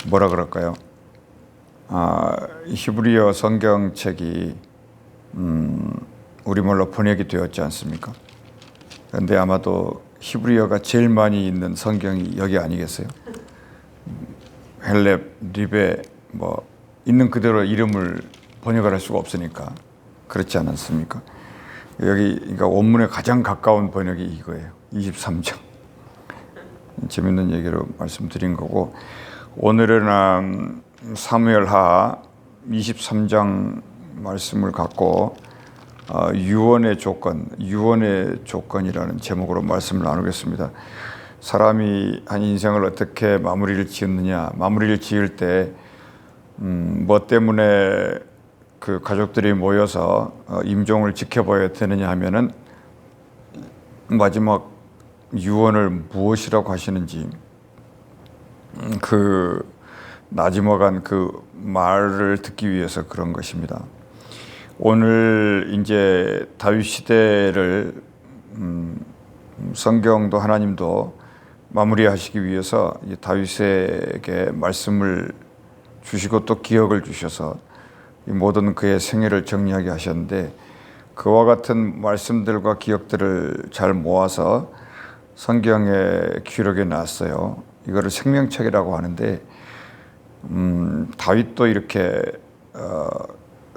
뭐라 그럴까요? 히브리어 성경책이 우리말로 번역이 되었지 않습니까? 그런데 아마도 히브리어가 제일 많이 있는 성경이 여기 아니겠어요? 헬렙, 리베 뭐 있는 그대로 이름을 번역을 할 수가 없으니까 그렇지 않았습니까? 여기 그러니까 원문에 가장 가까운 번역이 이거예요. 23장. 재밌는 얘기로 말씀드린 거고, 오늘은 사무엘하 23장 말씀을 갖고 유언의 조건이라는 제목으로 말씀을 나누겠습니다. 사람이 한 인생을 어떻게 마무리를 지었느냐, 마무리를 지을 때 뭐 때문에 그 가족들이 모여서 임종을 지켜봐야 되느냐 하면은 마지막 유언을 무엇이라고 하시는지 그 나지막한 그 말을 듣기 위해서 그런 것입니다. 오늘 이제 다윗 시대를 성경도 하나님도 마무리하시기 위해서 다윗에게 말씀을 주시고 또 기억을 주셔서 모든 그의 생애를 정리하게 하셨는데, 그와 같은 말씀들과 기억들을 잘 모아서 성경의 기록에 놨어요. 이거를 생명책이라고 하는데, 다윗도 이렇게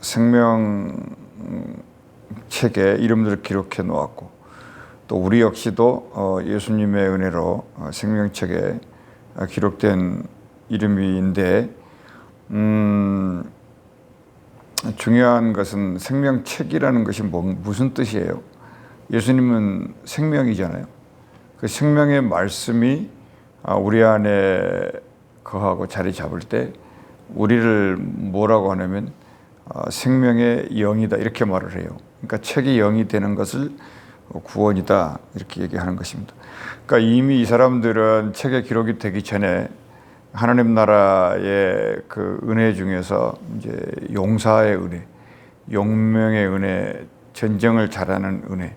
생명책에 이름들을 기록해 놓았고, 또 우리 역시도 예수님의 은혜로 생명책에 기록된 이름인데, 중요한 것은 생명책이라는 것이 무슨 뜻이에요? 예수님은 생명이잖아요. 그 생명의 말씀이 우리 안에 거하고 자리 잡을 때 우리를 뭐라고 하냐면 생명의 영이다 이렇게 말을 해요. 그러니까 책이 영이 되는 것을 구원이다 이렇게 얘기하는 것입니다. 그러니까 이미 이 사람들은 책에 기록이 되기 전에 하나님 나라의 그 은혜 중에서 이제 용사의 은혜, 용명의 은혜, 전쟁을 잘하는 은혜,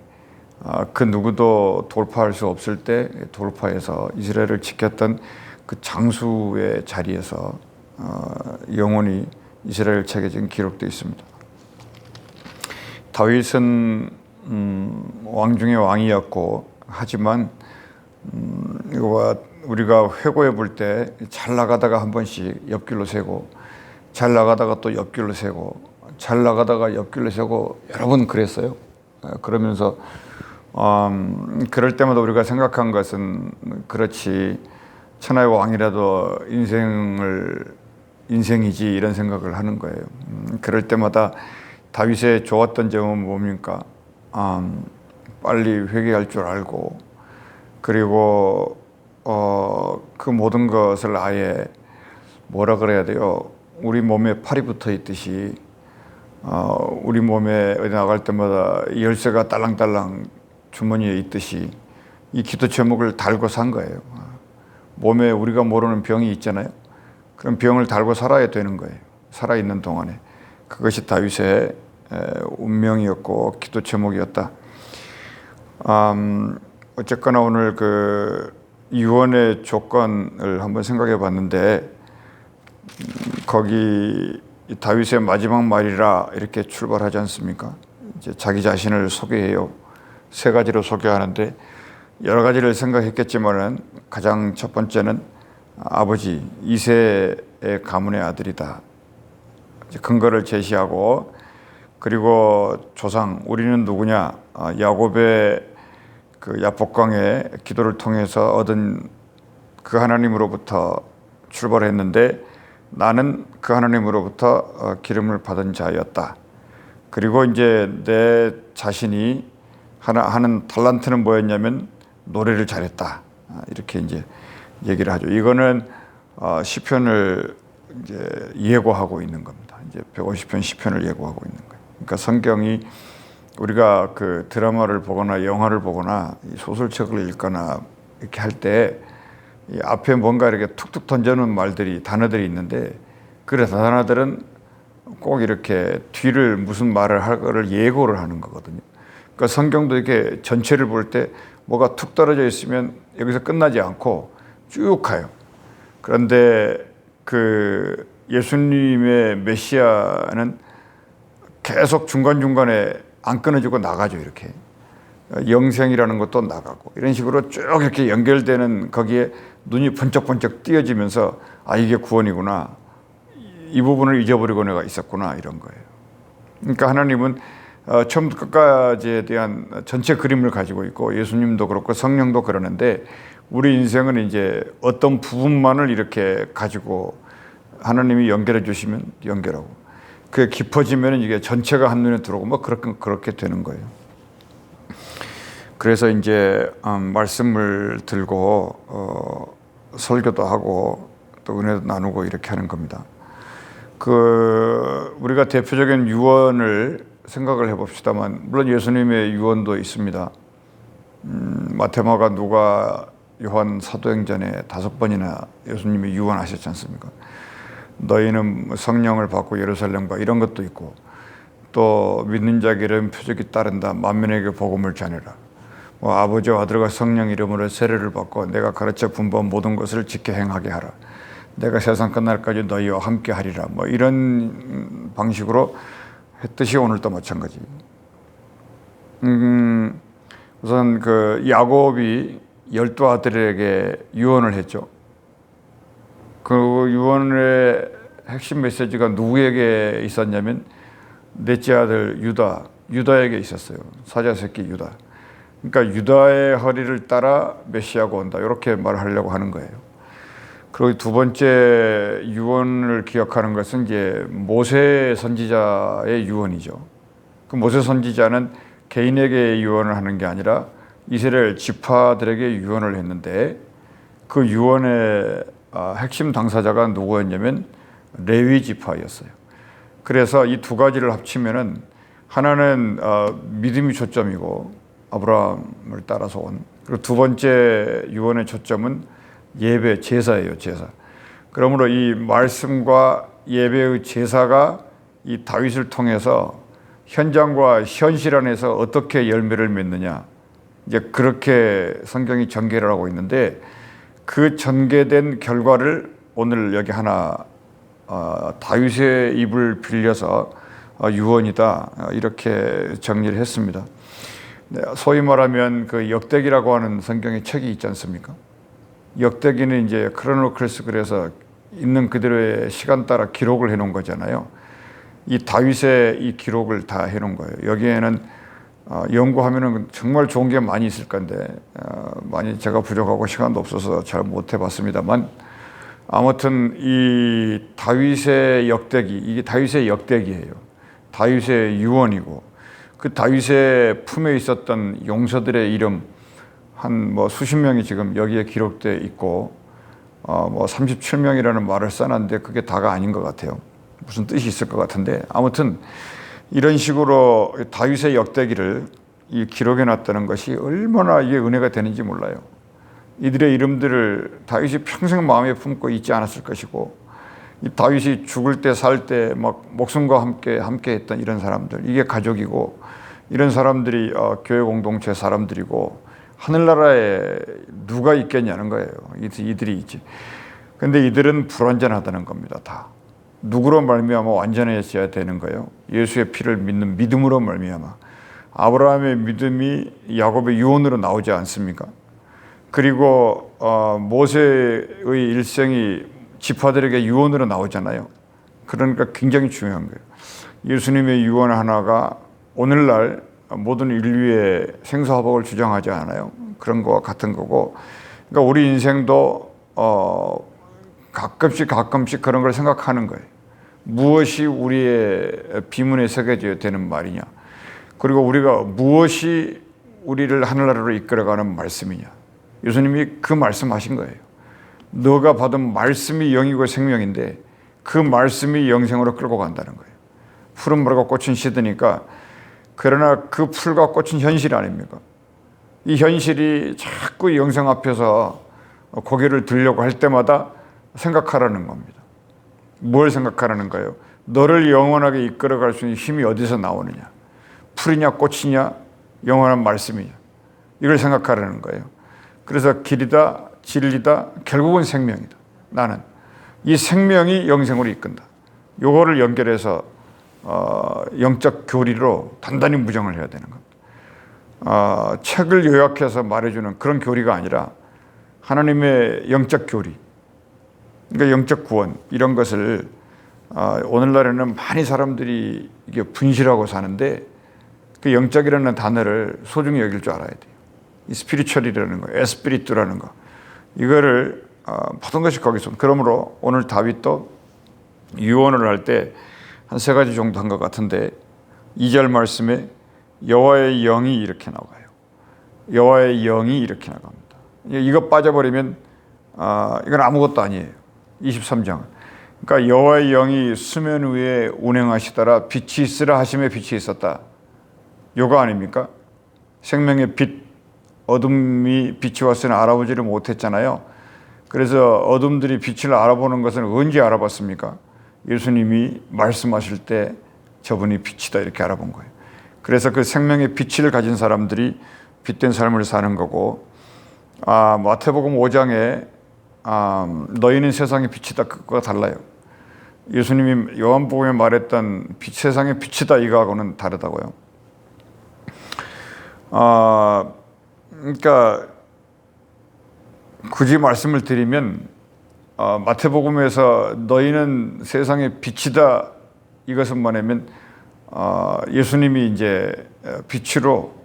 그 누구도 돌파할 수 없을 때 돌파해서 이스라엘을 지켰던 그 장수의 자리에서 영원히 이스라엘 책에 지금 기록되어 있습니다. 다윗은 왕 중에 왕이었고, 하지만 이거와 우리가 회고해 볼 때 잘 나가다가 한 번씩 옆길로 새고, 잘 나가다가 또 옆길로 새고, 잘 나가다가 옆길로 새고 여러 번 그랬어요. 그러면서 그럴 때마다 우리가 생각한 것은, 그렇지 천하의 왕이라도 인생이지 이런 생각을 하는 거예요. 그럴 때마다 다윗의 좋았던 점은 뭡니까? 빨리 회개할 줄 알고, 그리고 그 모든 것을 아예 뭐라 그래야 돼요? 우리 몸에 팔이 붙어 있듯이 우리 몸에 어디 나갈 때마다 열쇠가 딸랑딸랑 주머니에 있듯이 이 기도 제목을 달고 산 거예요. 몸에 우리가 모르는 병이 있잖아요. 그런 병을 달고 살아야 되는 거예요. 살아있는 동안에. 그것이 다윗의 운명이었고 기도 제목이었다. 어쨌거나 오늘 그 유언의 조건을 한번 생각해 봤는데, 거기 다윗의 마지막 말이라 이렇게 출발하지 않습니까? 이제 자기 자신을 소개해요. 세 가지로 소개하는데, 여러 가지를 생각했겠지만은 가장 첫 번째는 아버지 이새의 가문의 아들이다. 근거를 제시하고, 그리고 조상 우리는 누구냐? 야곱의 그 야복강의 기도를 통해서 얻은 그 하나님으로부터 출발했는데 나는 그 하나님으로부터 기름을 받은 자였다. 그리고 이제 내 자신이 하는 달란트는 뭐였냐면 노래를 잘했다. 이렇게 이제 얘기를 하죠. 이거는 시편을 이제 예고하고 있는 겁니다. 이제 150편 시편을 예고하고 있는 거예요. 그러니까 성경이 우리가 그 드라마를 보거나 영화를 보거나 소설책을 읽거나 이렇게 할 때 이 앞에 뭔가 이렇게 툭툭 던져놓은 말들이, 단어들이 있는데, 그 단어들은 꼭 이렇게 뒤를 무슨 말을 할 거를 예고를 하는 거거든요. 그러니까 성경도 이렇게 전체를 볼 때 뭐가 툭 떨어져 있으면 여기서 끝나지 않고 쭉 가요. 그런데 그 예수님의 메시아는 계속 중간중간에 안 끊어지고 나가죠. 이렇게 영생이라는 것도 나가고 이런 식으로 쭉 이렇게 연결되는 거기에 눈이 번쩍번쩍 띄어지면서 아 이게 구원이구나, 이 부분을 잊어버리고 내가 있었구나, 이런 거예요. 그러니까 하나님은 처음부터 끝까지에 대한 전체 그림을 가지고 있고 예수님도 그렇고 성령도 그러는데 우리 인생은 이제 어떤 부분만을 이렇게 가지고 하나님이 연결해 주시면 연결하고 그게 깊어지면 이게 전체가 한눈에 들어오고 뭐 그렇게 되는 거예요. 그래서 이제 말씀을 들고 설교도 하고 또 은혜도 나누고 이렇게 하는 겁니다. 우리가 대표적인 유언을 생각을 해봅시다만, 물론 예수님의 유언도 있습니다. 마태마가, 누가, 요한, 사도행전에 5번이나 예수님이 유언하셨지 않습니까? 너희는 성령을 받고 예루살렘과, 이런 것도 있고, 또 믿는 자에게 이런 표적이 따른다. 만민에게 복음을 전해라. 아버지와 아들과 성령 이름으로 세례를 받고 내가 가르쳐 분부한 모든 것을 지켜 행하게 하라. 내가 세상 끝날까지 너희와 함께 하리라. 이런 방식으로 했듯이 오늘도 마찬가지. 우선 야곱이 12아들에게 유언을 했죠. 그 유언의 핵심 메시지가 누구에게 있었냐면 넷째 아들 유다에게 있었어요. 사자 새끼 유다. 그러니까 유다의 허리를 따라 메시아가 온다, 이렇게 말하려고 하는 거예요. 그리고 두 번째 유언을 기억하는 것은 이제 모세 선지자의 유언이죠. 그 모세 선지자는 개인에게 유언을 하는 게 아니라 이스라엘 지파들에게 유언을 했는데 그 유언의 핵심 당사자가 누구였냐면 레위 지파였어요. 그래서 이 두 가지를 합치면은 하나는 믿음이 초점이고 아브라함을 따라서 온, 그리고 두 번째 유언의 초점은 예배, 제사예요, 제사. 그러므로 이 말씀과 예배의 제사가 이 다윗을 통해서 현장과 현실 안에서 어떻게 열매를 맺느냐, 이제 그렇게 성경이 전개를 하고 있는데 그 전개된 결과를 오늘 여기 하나 다윗의 입을 빌려서 유언이다, 이렇게 정리를 했습니다. 소위 말하면 그 역대기라고 하는 성경의 책이 있지 않습니까? 역대기는 이제 크로노클스, 그래서 있는 그대로의 시간 따라 기록을 해놓은 거잖아요. 이 다윗의 이 기록을 다 해놓은 거예요. 여기에는 연구하면은 정말 좋은 게 많이 있을 건데 많이 제가 부족하고 시간도 없어서 잘 못 해봤습니다만, 아무튼 이 다윗의 역대기, 이게 다윗의 역대기예요. 다윗의 유언이고 그 다윗의 품에 있었던 용서들의 이름 한 수십 명이 지금 여기에 기록되어 있고 37명이라는 말을 써놨는데 그게 다가 아닌 것 같아요. 무슨 뜻이 있을 것 같은데, 아무튼 이런 식으로 다윗의 역대기를 이 기록해 놨다는 것이 얼마나 이게 은혜가 되는지 몰라요. 이들의 이름들을 다윗이 평생 마음에 품고 있지 않았을 것이고, 이 다윗이 죽을 때 살 때 막 목숨과 함께 했던 이런 사람들, 이게 가족이고, 이런 사람들이 교회 공동체 사람들이고 하늘나라에 누가 있겠냐는 거예요. 이들이 있지. 근데 이들은 불완전하다는 겁니다. 다 누구로 말미암아 완전해져야 되는 거예요. 예수의 피를 믿는 믿음으로 말미암아. 아브라함의 믿음이 야곱의 유언으로 나오지 않습니까? 그리고 모세의 일생이 지파들에게 유언으로 나오잖아요. 그러니까 굉장히 중요한 거예요. 예수님의 유언 하나가 오늘날 모든 인류의 생사화복을 주장하지 않아요. 그런 거와 같은 거고, 그러니까 우리 인생도 가끔씩 그런 걸 생각하는 거예요. 무엇이 우리의 비문에 새겨져야 되는 말이냐, 그리고 우리가 무엇이 우리를 하늘나라로 이끌어가는 말씀이냐. 예수님이 그 말씀하신 거예요. 너가 받은 말씀이 영이고 생명인데 그 말씀이 영생으로 끌고 간다는 거예요. 푸른 물과 꽃은 시드니까, 그러나 그 풀과 꽃은 현실 아닙니까? 이 현실이 자꾸 영생 앞에서 고개를 들려고 할 때마다 생각하라는 겁니다. 뭘 생각하라는 거예요? 너를 영원하게 이끌어갈 수 있는 힘이 어디서 나오느냐? 풀이냐 꽃이냐 영원한 말씀이냐? 이걸 생각하라는 거예요. 그래서 길이다 진리다 결국은 생명이다. 나는 이 생명이 영생으로 이끈다. 요거를 연결해서 영적 교리로 단단히 무정을 해야 되는 겁니다. 책을 요약해서 말해주는 그런 교리가 아니라 하나님의 영적 교리, 그러니까 영적 구원 이런 것을 오늘날에는 많이 사람들이 이게 분실하고 사는데 그 영적이라는 단어를 소중히 여길 줄 알아야 돼요. 이 스피리추얼이라는 거, 에스피리투라는 거 이거를 모든 것이 거기서. 그러므로 오늘 다윗도 유언을 할 때 한 3가지 정도 한 것 같은데 2절 말씀에 여호와의 영이 이렇게 나와요. 여호와의 영이 이렇게 나갑니다. 이거 빠져버리면 이건 아무것도 아니에요. 23장. 그러니까 여호와의 영이 수면 위에 운행하시더라. 빛이 있으라 하심에 빛이 있었다. 요거 아닙니까? 생명의 빛, 어둠이 빛이 왔으나 알아보지를 못했잖아요. 그래서 어둠들이 빛을 알아보는 것은 언제 알아봤습니까? 예수님이 말씀하실 때 저분이 빛이다 이렇게 알아본 거예요. 그래서 그 생명의 빛을 가진 사람들이 빛된 삶을 사는 거고, 마태복음 5장에 너희는 세상의 빛이다 그거가 달라요. 예수님이 요한복음에 말했던 세상의 빛이다 이거하고는 다르다고요. 그러니까 굳이 말씀을 드리면 마태복음에서 너희는 세상의 빛이다 이것은 뭐냐면 예수님이 이제 빛으로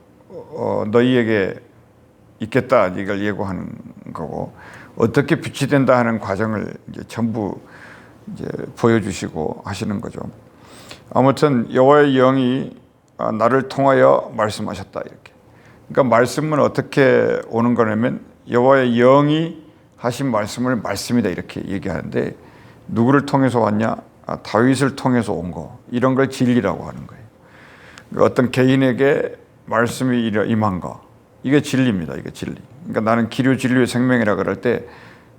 너희에게 있겠다 이걸 예고하는 거고, 어떻게 빛이 된다 하는 과정을 이제 전부 이제 보여주시고 하시는 거죠. 아무튼 여호와의 영이 나를 통하여 말씀하셨다 이렇게. 그러니까 말씀은 어떻게 오는 거냐면 여호와의 영이 하신 말씀을 말씀이다 이렇게 얘기하는데, 누구를 통해서 왔냐? 다윗을 통해서 온 거. 이런 걸 진리라고 하는 거예요. 어떤 개인에게 말씀이 임한 거. 이게 진리입니다. 이게 진리. 그러니까 나는 길이요 진리요 생명이라 그럴 때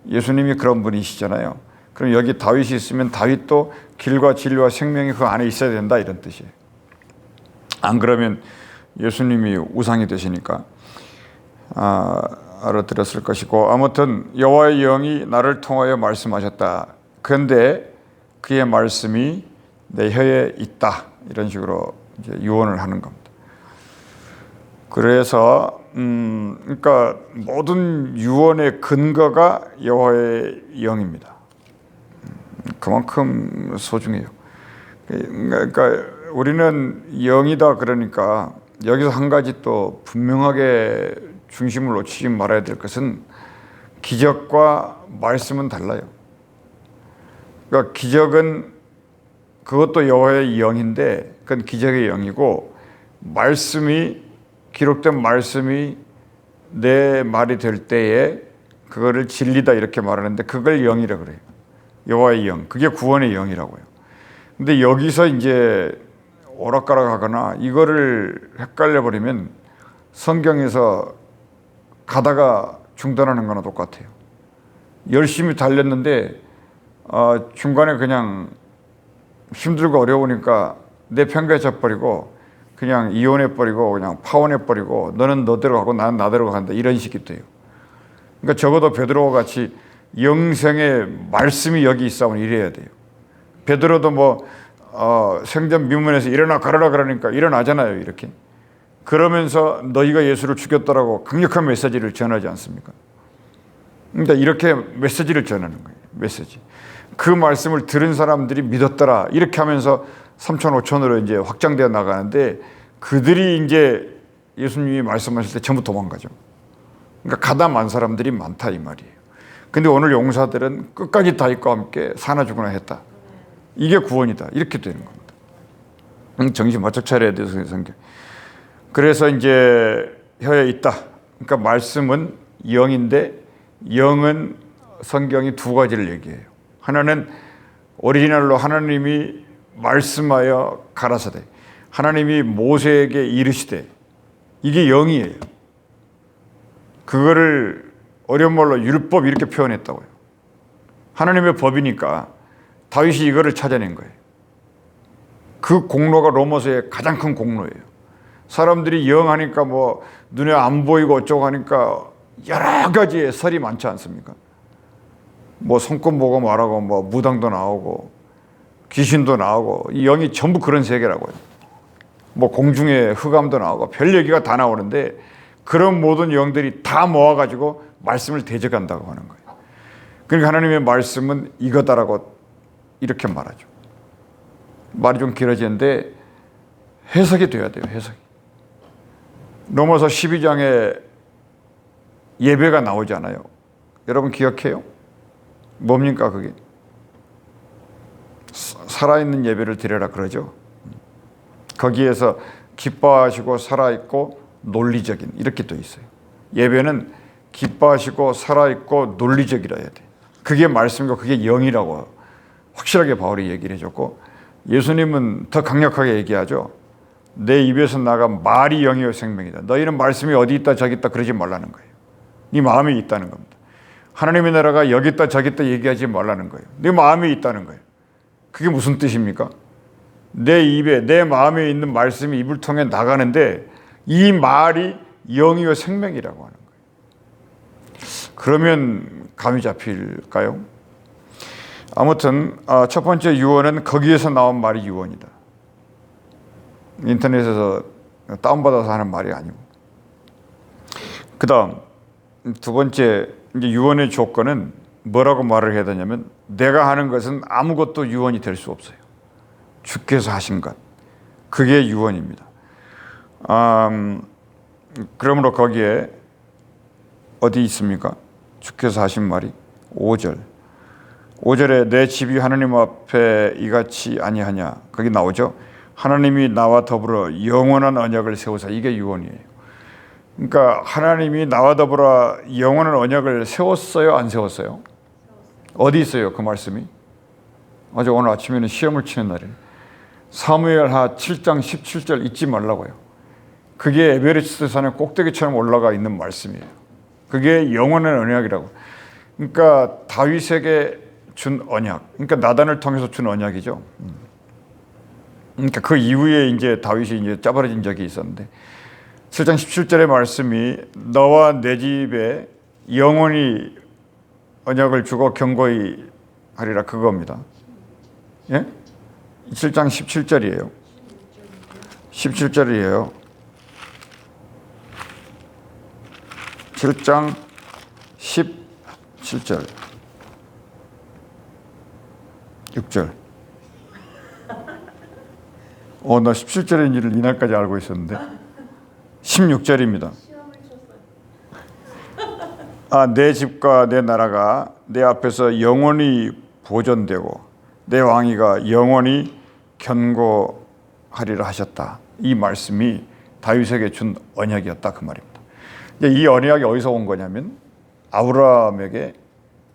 예수님이 그런 분이시잖아요. 그럼 여기 다윗이 있으면 다윗도 길과 진리와 생명이 그 안에 있어야 된다 이런 뜻이에요. 안 그러면 예수님이 우상이 되시니까 알아들었을 것이고, 아무튼 여호와의 영이 나를 통하여 말씀하셨다. 그런데 그의 말씀이 내 혀에 있다. 이런 식으로 이제 유언을 하는 겁니다. 그래서 그러니까 모든 유언의 근거가 여호와의 영입니다. 그만큼 소중해요. 그러니까 우리는 영이다 그러니까 여기서 한 가지 또 분명하게 중심을 놓치지 말아야 될 것은 기적과 말씀은 달라요. 그러니까 기적은 그것도 여호와의 영인데 그건 기적의 영이고, 말씀이 기록된 말씀이 내 말이 될 때에 그거를 진리다 이렇게 말하는데 그걸 영이라 그래요. 여호와의 영, 그게 구원의 영이라고요. 근데 여기서 이제 오락가락하거나 이거를 헷갈려 버리면 성경에서 가다가 중단하는 거나 똑같아요. 열심히 달렸는데 중간에 그냥 힘들고 어려우니까 내팽개쳐 버리고 그냥 이혼해버리고 그냥 파혼해버리고 너는 너대로 가고 나는 나대로 간다 이런 식이 돼요. 그러니까 적어도 베드로와 같이 영생의 말씀이 여기 있으면 이래야 돼요. 베드로도 생전 미문에서 일어나 가라라 그러니까 일어나잖아요 이렇게. 그러면서 너희가 예수를 죽였더라고 강력한 메시지를 전하지 않습니까? 그러니까 이렇게 메시지를 전하는 거예요. 메시지. 그 말씀을 들은 사람들이 믿었더라 이렇게 하면서 3천 5천으로 이제 확장되어 나가는데, 그들이 이제 예수님이 말씀하실 때 전부 도망가죠. 그러니까 가담한 사람들이 많다 이 말이에요. 근데 오늘 용사들은 끝까지 다윗과 함께 사나 죽으나 했다. 이게 구원이다 이렇게 되는 겁니다. 정신 바짝 차려야 돼요 성경. 그래서 이제 혀에 있다. 그러니까 말씀은 영인데 영은 성경이 2가지를 얘기해요. 하나는 오리지널로 하나님이 말씀하여 가라사대, 하나님이 모세에게 이르시되, 이게 영이에요. 그거를 어려운 말로 율법 이렇게 표현했다고요. 하나님의 법이니까 다윗이 이거를 찾아낸 거예요. 그 공로가 로마서의 가장 큰 공로예요. 사람들이 영하니까 눈에 안 보이고 어쩌고 하니까 여러 가지의 설이 많지 않습니까? 뭐 손금 보고 말하고 뭐 무당도 나오고 귀신도 나오고 이 영이 전부 그런 세계라고요. 뭐 공중에 흑암도 나오고 별 얘기가 다 나오는데 그런 모든 영들이 다 모아가지고 말씀을 대적한다고 하는 거예요. 그러니까 하나님의 말씀은 이거다라고 이렇게 말하죠. 말이 좀 길어지는데 해석이 돼야 돼요. 해석이. 로마서 12장에 예배가 나오잖아요. 여러분 기억해요? 뭡니까 그게? 살아있는 예배를 드려라 그러죠. 거기에서 기뻐하시고 살아있고 논리적인 이렇게 또 있어요. 예배는 기뻐하시고 살아있고 논리적이라 해야 돼. 그게 말씀이고 그게 영이라고 확실하게 바울이 얘기를 해줬고 예수님은 더 강력하게 얘기하죠. 내 입에서 나간 말이 영이요 생명이다. 너희는 말씀이 어디 있다 저기 있다 그러지 말라는 거예요. 네 마음에 있다는 겁니다. 하나님의 나라가 여기 있다 저기 있다 얘기하지 말라는 거예요. 네 마음에 있다는 거예요. 그게 무슨 뜻입니까? 내 입에 내 마음에 있는 말씀이 입을 통해 나가는데 이 말이 영이요 생명이라고 하는 거예요. 그러면 감이 잡힐까요? 아무튼 첫 번째 유언은 거기에서 나온 말이 유언이다. 인터넷에서 다운받아서 하는 말이 아니고. 그 다음 두 번째 이제 유언의 조건은 뭐라고 말을 해야 되냐면 내가 하는 것은 아무것도 유언이 될 수 없어요. 주께서 하신 것 그게 유언입니다. 그러므로 거기에 어디 있습니까? 주께서 하신 말이 5절 5절에 내 집이 하나님 앞에 이같이 아니하냐 거기 나오죠. 하나님이 나와 더불어 영원한 언약을 세우사 이게 유언이에요. 그러니까 하나님이 나와 더불어 영원한 언약을 세웠어요? 안 세웠어요? 어디 있어요? 그 말씀이? 어제 오늘 아침에는 시험을 치는 날이에요. 사무엘하 7장 17절 잊지 말라고요. 그게 에베레스트 산의 꼭대기처럼 올라가 있는 말씀이에요. 그게 영원한 언약이라고. 그러니까 다윗에게 준 언약. 그러니까 나단을 통해서 준 언약이죠. 그러니까 그 이후에 이제 다윗이 이제 짜버려진 적이 있었는데 7장 17절의 말씀이 너와 내 집에 영원히 언약을 주고 경고히 하리라 그겁니다. 예? 7장 17절이에요. 17절이에요. 7장 17절 6절 나 17절인 이날까지 알고 있었는데 16절입니다. 내 집과 내 나라가 내 앞에서 영원히 보존되고 내 왕위가 영원히 견고하리라 하셨다. 이 말씀이 다윗에게 준 언약이었다 그 말입니다. 이 언약이 어디서 온 거냐면 아브라함에게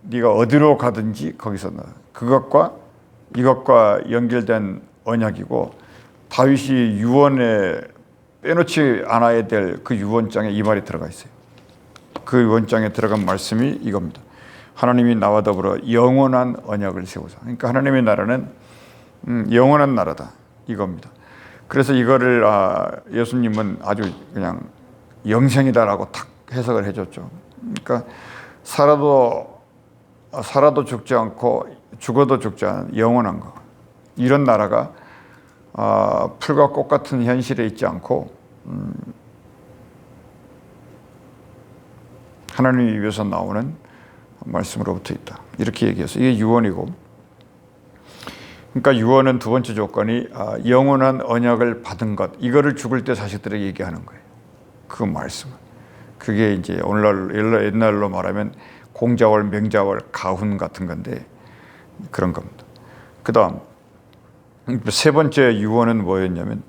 네가 어디로 가든지 거기서 나 그것과 이것과 연결된 언약이고 다윗이 유언에 빼놓지 않아야 될 그 유언장에 이 말이 들어가 있어요. 그 유언장에 들어간 말씀이 이겁니다. 하나님이 나와 더불어 영원한 언약을 세우사. 그러니까 하나님의 나라는 영원한 나라다 이겁니다. 그래서 이거를 예수님은 아주 그냥 영생이다라고 탁 해석을 해줬죠. 그러니까 살아도 죽지 않고 죽어도 죽지 않은 영원한 거. 이런 나라가 풀과 꽃 같은 현실에 있지 않고 하나님의 입에서 나오는 말씀으로부터 있다. 이렇게 얘기해서 이게 유언이고 그러니까 유언은 두 번째 조건이 영원한 언약을 받은 것 이거를 죽을 때 자식들에게 얘기하는 거예요. 그 말씀은 그게 이제 오늘날 옛날로 말하면 공자월, 명자월, 가훈 같은 건데 그런 겁니다. 그 다음 세 번째 유언은 뭐였냐면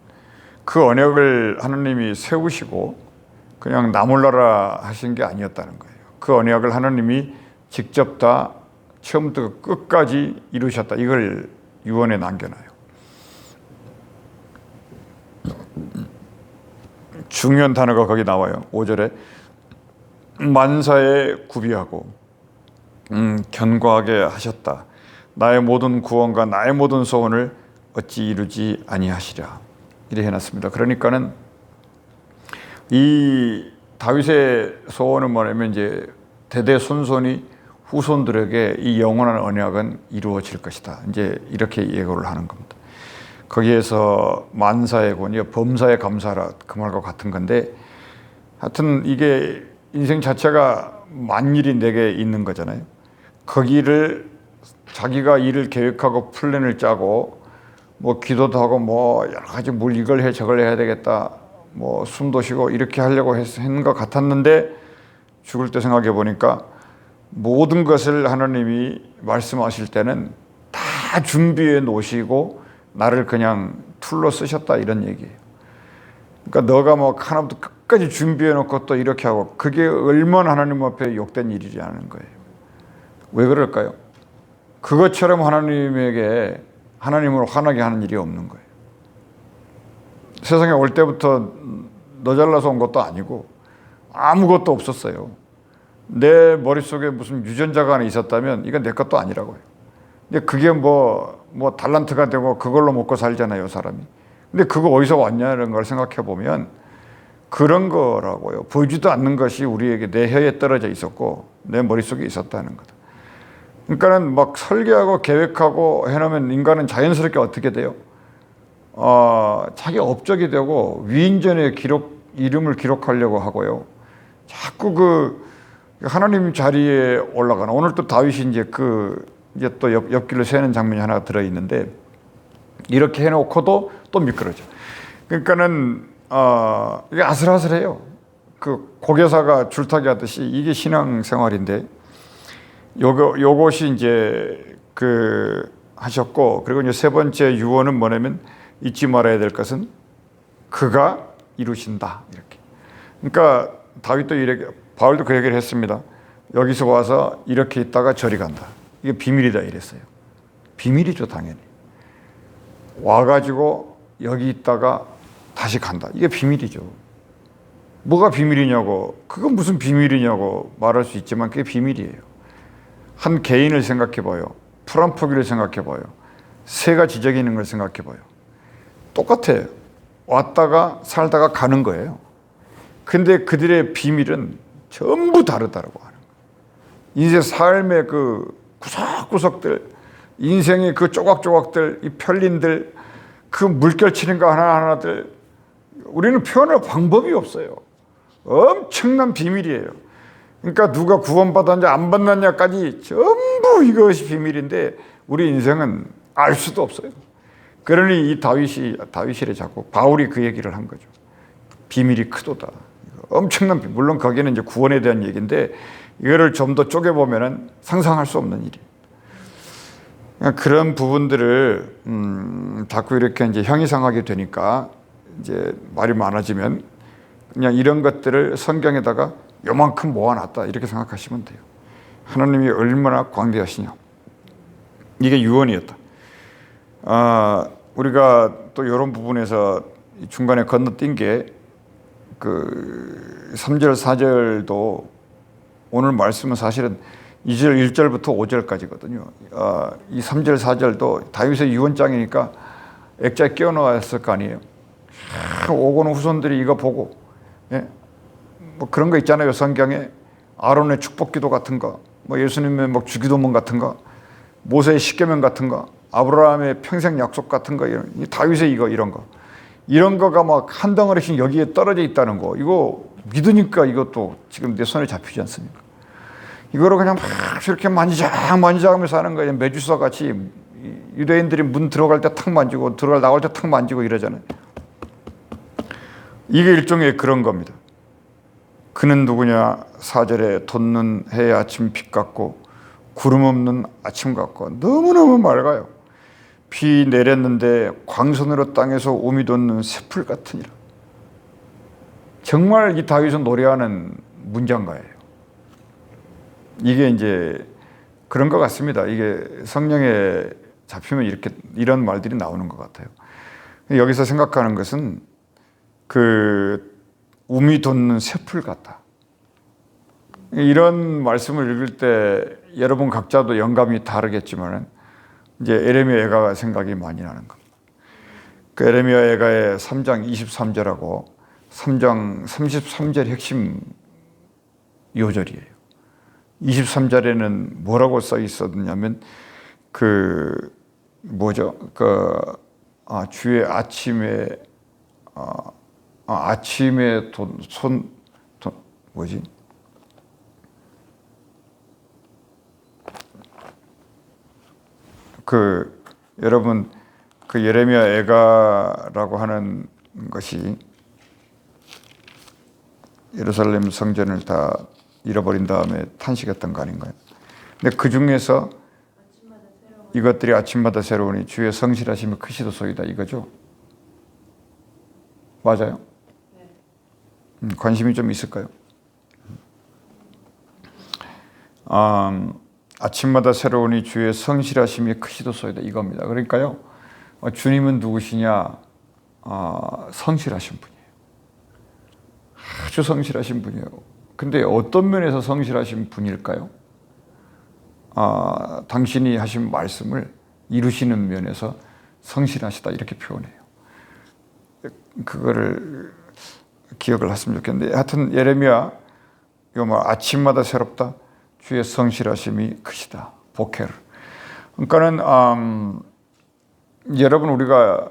그 언약을 하나님이 세우시고 그냥 나 몰라라 하신 게 아니었다는 거예요. 그 언약을 하나님이 직접 다 처음부터 끝까지 이루셨다. 이걸 유언에 남겨놔요. 중요한 단어가 거기 나와요. 5절에 만사에 구비하고 견고하게 하셨다. 나의 모든 구원과 나의 모든 소원을 어찌 이루지 아니하시랴. 이래 해놨습니다. 그러니까는 이 다윗의 소원은 뭐냐면 이제 대대손손이 후손들에게 이 영원한 언약은 이루어질 것이다. 이제 이렇게 예고를 하는 겁니다. 거기에서 만사의 권이요 범사에 감사하라 그 말과 같은 건데 하여튼 이게 인생 자체가 만일이 내게 있는 거잖아요. 거기를 자기가 일을 계획하고 플랜을 짜고 뭐 기도도 하고 뭐 여러 가지 뭘 이걸 해 저걸 해야 되겠다 뭐 숨도 쉬고 이렇게 하려고 했는 것 같았는데 죽을 때 생각해 보니까 모든 것을 하나님이 말씀하실 때는 다 준비해 놓으시고 나를 그냥 툴로 쓰셨다 이런 얘기예요. 그러니까 너가 뭐 하나부터 끝까지 준비해 놓고 또 이렇게 하고 그게 얼마나 하나님 앞에 욕된 일이지 않은 거예요. 왜 그럴까요? 그것처럼 하나님에게 하나님을 화나게 하는 일이 없는 거예요. 세상에 올 때부터 너 잘나서 온 것도 아니고 아무것도 없었어요. 내 머릿속에 무슨 유전자가 하나 있었다면 이건 내 것도 아니라고요. 근데 그게 뭐 달란트가 되고 그걸로 먹고 살잖아요, 사람이. 근데 그거 어디서 왔냐는 걸 생각해 보면 그런 거라고요. 보이지도 않는 것이 우리에게 내 혀에 떨어져 있었고 내 머릿속에 있었다는 거다. 그러니까는 막 설계하고 계획하고 해놓으면 인간은 자연스럽게 어떻게 돼요? 자기 업적이 되고 위인전에 이름을 기록하려고 하고요. 자꾸 그 하나님 자리에 올라가는 오늘 또 다윗이 이제 또 옆길로 새는 장면이 하나 들어 있는데 이렇게 해놓고도 또 미끄러져. 그러니까는 이게 아슬아슬해요. 그 고개사가 줄타기 하듯이 이게 신앙생활인데 요것이 이제 하셨고 그리고 이제 세 번째 유언은 뭐냐면 잊지 말아야 될 것은 그가 이루신다 이렇게. 그러니까 다윗도 이렇게 바울도 그 얘기를 했습니다. 여기서 와서 이렇게 있다가 저리 간다. 이게 비밀이다 이랬어요. 비밀이죠 당연히. 와가지고 여기 있다가 다시 간다. 이게 비밀이죠. 뭐가 비밀이냐고 그건 무슨 비밀이냐고 말할 수 있지만 그게 비밀이에요. 한 개인을 생각해 봐요. 풀 한 포기를 생각해 봐요. 새가 지저귀 있는 걸 생각해 봐요. 똑같아요. 왔다가 살다가 가는 거예요. 근데 그들의 비밀은 전부 다르다고 하는 거예요. 인생 삶의 그 구석구석들, 인생의 그 조각조각들, 이 편린들, 그 물결 치는 거 하나하나들 우리는 표현할 방법이 없어요. 엄청난 비밀이에요. 그러니까 누가 구원받았냐 안 받았냐까지 전부 이것이 비밀인데 우리 인생은 알 수도 없어요. 그러니 이 다윗이래 자꾸 바울이 그 얘기를 한 거죠. 비밀이 크도다. 엄청난 물론 거기는 이제 구원에 대한 얘기인데 이거를 좀 더 쪼개보면은 상상할 수 없는 일이. 그런 부분들을 자꾸 이렇게 이제 형이상하게 되니까 이제 말이 많아지면 그냥 이런 것들을 성경에다가 요만큼 모아놨다 이렇게 생각하시면 돼요. 하나님이 얼마나 광대하시냐. 이게 유언이었다. 우리가 또 이런 부분에서 중간에 건너뛴 게 그 3절 4절도 오늘 말씀은 사실은 2절 1절부터 5절까지거든요. 이 3절 4절도 다윗의 유언장이니까 액자에 끼워 넣었을 거 아니에요. 오고는 후손들이 이거 보고 뭐 그런 거 있잖아요. 성경에 아론의 축복기도 같은 거, 뭐 예수님의 뭐 주기도문 같은 거, 모세의 십계명 같은 거, 아브라함의 평생 약속 같은 거, 다윗의 이런 거가 막 한 덩어리씩 여기에 떨어져 있다는 거. 이거 믿으니까 이것도 지금 내 손에 잡히지 않습니까? 이거를 그냥 막 이렇게 만지작하면서 하는 거예요. 메주사 같이 유대인들이 문 들어갈 때 탁 만지고 나올 때 탁 만지고 이러잖아요. 이게 일종의 그런 겁니다. 그는 누구냐? 4절에 돋는 해의 아침 빛 같고 구름 없는 아침 같고 너무너무 맑아요. 비 내렸는데 광선으로 땅에서 우미 돋는 새풀 같으니라. 정말 이 다윗은 노래하는 문장가예요. 이게 이제 그런 것 같습니다. 이게 성령에 잡히면 이런 말들이 나오는 것 같아요. 여기서 생각하는 것은 그 우미 돋는 새풀 같다. 이런 말씀을 읽을 때 여러분 각자도 영감이 다르겠지만 이제 에레미야 애가가 생각이 많이 나는 겁니다. 그 에레미야 애가의 3장 23절하고 3장 33절 핵심 요절이에요. 23절에는 뭐라고 써 있었냐면 주의 아침에 뭐지? 여러분 예레미야 애가라고 하는 것이 예루살렘 성전을 다 잃어버린 다음에 탄식했던 거 아닌가요? 근데 그 중에서 이것들이 아침마다 새로우니 주의 성실하심이 크시도소이다 이거죠? 맞아요? 관심이 좀 있을까요? 아침마다 새로우니 주의 성실하심이 크시도소이다 이겁니다. 그러니까요, 주님은 누구시냐? 성실하신 분이에요. 아주 성실하신 분이에요. 근데 어떤 면에서 성실하신 분일까요? 당신이 하신 말씀을 이루시는 면에서 성실하시다 이렇게 표현해요. 그거를 기억을 했으면 좋겠는데, 하여튼 예레미야 이거 아침마다 새롭다. 주의 성실하심이 크시다. 보케르. 그러니까는 여러분 우리가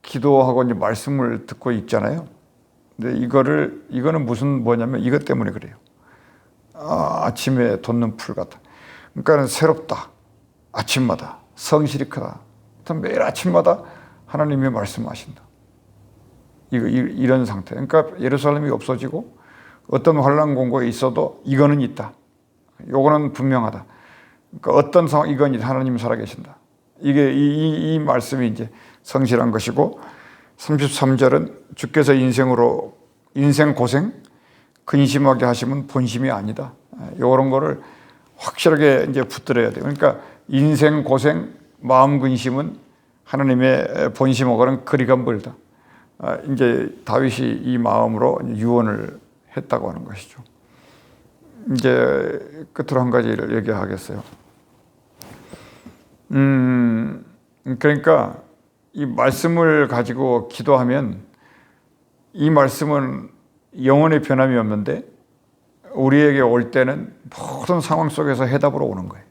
기도하고 이제 말씀을 듣고 있잖아요. 근데 이거는 뭐냐면 이것 때문에 그래요. 아침에 돋는 풀 같다. 그러니까는 새롭다. 아침마다 성실이 크다. 매일 아침마다 하나님이 말씀하신다. 이런 상태. 그러니까 예루살렘이 없어지고 어떤 환난 공고에 있어도 이거는 있다. 요거는 분명하다. 그러니까 어떤 상황 이건 하나님 살아계신다. 이게 이 말씀이 이제 성실한 것이고, 33절은 주께서 인생 고생 근심하게 하시면 본심이 아니다. 요런 거를 확실하게 이제 붙들어야 돼요. 그러니까 인생 고생 마음 근심은 하나님의 본심하고는 거리가 멀다. 이제 다윗이 이 마음으로 유언을 했다고 하는 것이죠. 이제 끝으로 한 가지를 얘기하겠어요. 그러니까 이 말씀을 가지고 기도하면 이 말씀은 영원의 변함이 없는데 우리에게 올 때는 모든 상황 속에서 해답으로 오는 거예요.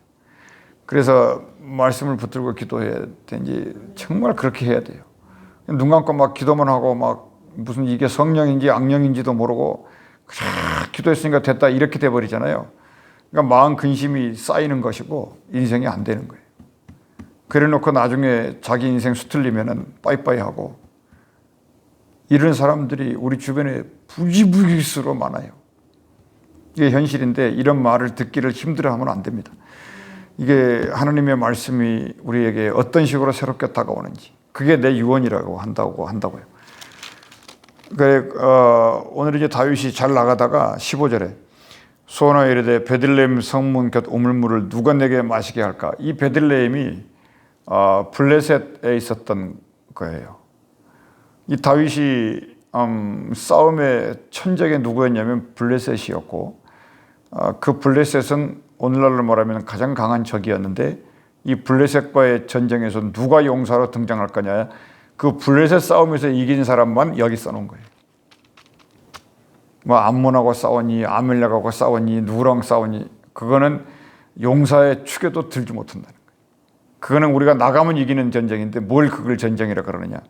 그래서 말씀을 붙들고 기도해야 되는지 정말 그렇게 해야 돼요. 눈 감고 막 기도만 하고 막 무슨 이게 성령인지 악령인지도 모르고 그냥 기도했으니까 됐다 이렇게 돼버리잖아요. 그러니까 마음 근심이 쌓이는 것이고 인생이 안 되는 거예요. 그래놓고 나중에 자기 인생 수틀리면은 빠이빠이 하고, 이런 사람들이 우리 주변에 부지부지수로 많아요. 이게 현실인데 이런 말을 듣기를 힘들어하면 안 됩니다. 이게 하나님의 말씀이 우리에게 어떤 식으로 새롭게 다가오는지, 그게 내 유언이라고 한다고요. 오늘 이제 다윗이 잘 나가다가 15절에 소원하여 이르되 베들레헴 성문 곁 우물물을 누가 내게 마시게 할까? 이 베들레헴이 블레셋에 있었던 거예요. 이 다윗이 싸움의 천적이 누구였냐면 블레셋이었고, 그 블레셋은 오늘날로 말하면 가장 강한 적이었는데, 이 블레셋과의 전쟁에서 누가 용사로 등장할 거냐, 그 블레셋 싸움에서 이긴 사람만 여기 써놓은 거예요. 뭐 암몬하고 싸웠니, 아멜렉하고 싸웠니, 누구랑 싸웠니, 그거는 용사의 축에도 들지 못한다는 거예요. 그거는 우리가 나가면 이기는 전쟁인데 뭘 그걸 전쟁이라 그러느냐.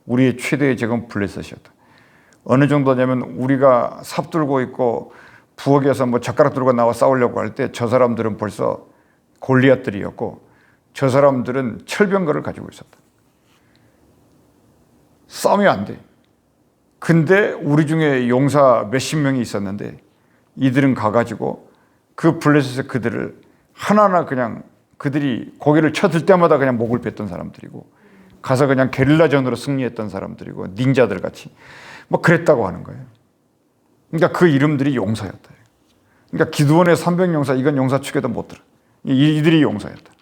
우리의 최대의 적은 블레셋이었다. 어느 정도냐면 우리가 삽 들고 있고 부엌에서 뭐 젓가락 들고 나와 싸우려고 할 때 저 사람들은 벌써 골리앗들이었고, 저 사람들은 철병거를 가지고 있었다. 싸움이 안 돼. 근데 우리 중에 용사 몇십 명이 있었는데 이들은 가가지고 그 블레셋의 그들을 하나하나 그냥 그들이 고개를 쳐들 때마다 그냥 목을 뱉던 사람들이고, 가서 그냥 게릴라전으로 승리했던 사람들이고, 닌자들 같이 뭐 그랬다고 하는 거예요. 그러니까 그 이름들이 용사였다. 그러니까 기드온의 300용사, 이건 용사 축에도 못 들어. 이들이 용사였다.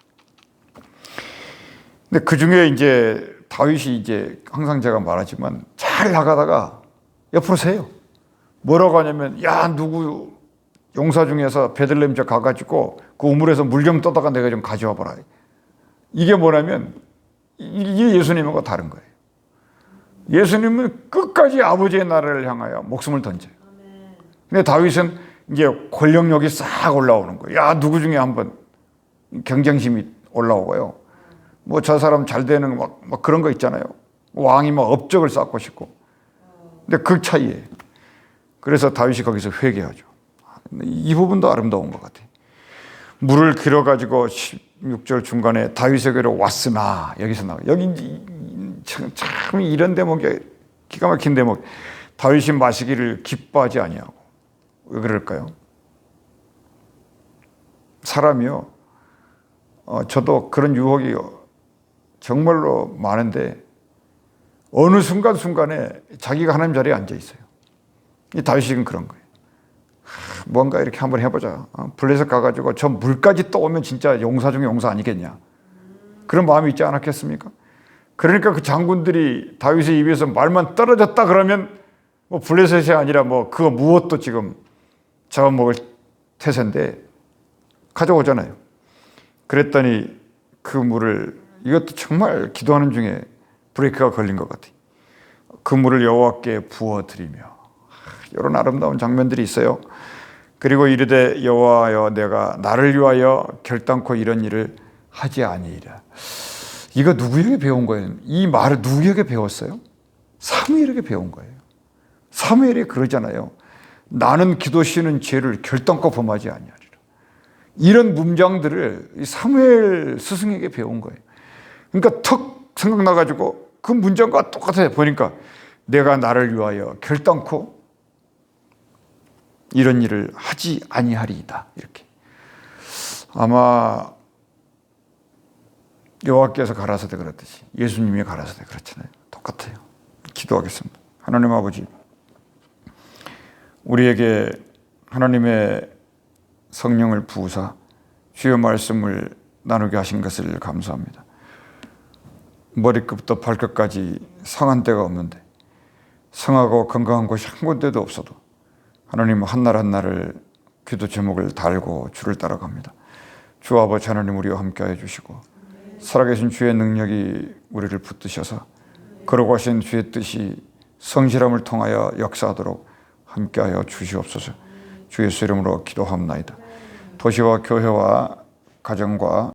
근데 그 중에 이제 다윗이 이제 항상 제가 말하지만 잘 나가다가 옆으로 세요. 뭐라고 하냐면, 야, 누구 용사 중에서 베들레헴 저 가가지고 그 우물에서 물 좀 떠다가 내가 좀 가져와 봐라. 이게 뭐냐면 이게 예수님하고 다른 거예요. 예수님은 끝까지 아버지의 나라를 향하여 목숨을 던져요. 근데 다윗은 이제 권력욕이 싹 올라오는 거예요. 야, 누구 중에 한번 경쟁심이 올라오고요. 뭐 저 사람 잘 되는 막 그런 거 있잖아요. 왕이 막 업적을 쌓고 싶고. 근데 그 차이에. 그래서 다윗이 거기서 회개하죠. 이 부분도 아름다운 것 같아요. 물을 길어가지고 16절 중간에 다윗에게로 왔으나 여기서 나와요. 여기 참 이런 대목이 기가 막힌 대목. 다윗이 마시기를 기뻐하지 아니하고. 왜 그럴까요? 사람이요. 저도 그런 유혹이 정말로 많은데 어느 순간순간에 자기가 하나님 자리에 앉아 있어요. 이 다윗은 그런 거예요. 뭔가 이렇게 한번 해보자. 블레셋 가가지고 저 물까지 떠오면 진짜 용사 중에 용사 아니겠냐. 그런 마음이 있지 않았겠습니까? 그러니까 그 장군들이 다윗의 입에서 말만 떨어졌다 그러면 뭐 블레셋이 아니라 뭐 그거 무엇도 지금 잡아먹을 태세인데 가져오잖아요. 그랬더니 그 물을 이것도 정말 기도하는 중에 브레이크가 걸린 것 같아요. 그 물을 여호와께 부어드리며 이런 아름다운 장면들이 있어요. 그리고 이르되 여호와여 내가 나를 위하여 결단코 이런 일을 하지 아니이라. 이거 누구에게 배운 거예요? 이 말을 누구에게 배웠어요? 사무엘에게 배운 거예요. 사무엘이 그러잖아요. 나는 기도시는 죄를 결단코 범하지 아니하리라. 이런 문장들을 사무엘 스승에게 배운 거예요. 그러니까 턱 생각나가지고 그 문장과 똑같아요. 보니까 내가 나를 위하여 결단코 이런 일을 하지 아니하리이다. 이렇게. 아마 여호와께서 가라사대 그랬듯이 예수님이 가라사대 그렇잖아요. 똑같아요. 기도하겠습니다. 하나님 아버지, 우리에게 하나님의 성령을 부으사 주의 말씀을 나누게 하신 것을 감사합니다. 머리끝부터 발끝까지 상한 데가 없는데 성하고 건강한 곳이 한 군데도 없어도 하나님 한날 한날을 기도 제목을 달고 주를 따라갑니다. 주 아버지 하나님 우리와 함께하여 주시고 살아계신 주의 능력이 우리를 붙드셔서 거룩하신 주의 뜻이 성실함을 통하여 역사하도록 함께하여 주시옵소서. 주 예수 이름으로 기도합나이다. 도시와 교회와 가정과